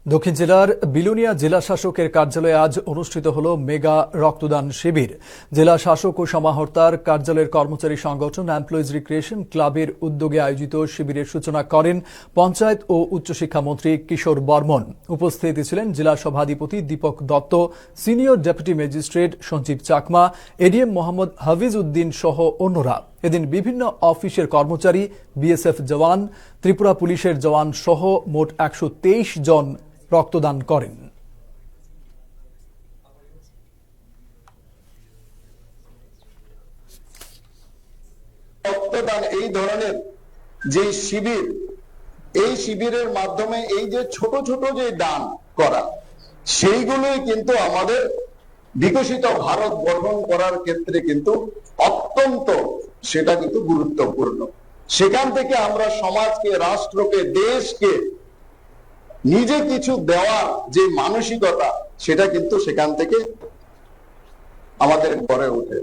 দক্ষিণ জেলার বিলোনিয়া জেলা শাসকের কার্যালয়ে আজ অনুষ্ঠিত হল মেগা রক্তদান শিবির। জেলা শাসক ও সমাহর্তার কার্যালয়ের কর্মচারী সংগঠন এমপ্লয়িজ রিক্রিয়েশন ক্লাবের উদ্যোগে আয়োজিত শিবিরের সূচনা করেন পঞ্চায়েত ও উচ্চশিক্ষা মন্ত্রী কিশোর বর্মন। উপস্থিত ছিলেন জেলা সভাধিপতি Dipak Dutta, senior deputy magistrate Sanjib Chakma, ADM Mohammad Hafiz Uddin সহ অন্যরা। এদিন বিভিন্ন অফিসের কর্মচারী, বিএসএফ জওয়ান, ত্রিপুরা পুলিশের জওয়ান সহ মোট 123 জন রক্তদান করেন। রক্তদান এই ধরনের যে শিবির, এই শিবিরের মাধ্যমে এই যে ছোট ছোট যে দান করা, সেইগুলোই কিন্তু আমাদের বিকশিত ভারত গঠন করার ক্ষেত্রে কিন্তু অত্যন্ত সেটা কিন্তু গুরুত্বপূর্ণ। সেখান থেকে আমরা সমাজকে, রাষ্ট্রকে, দেশকে নিজে কিছু দেওয়ার যে মানসিকতা, সেটা কিন্তু সেখান থেকে আমাদের গড়ে ওঠে।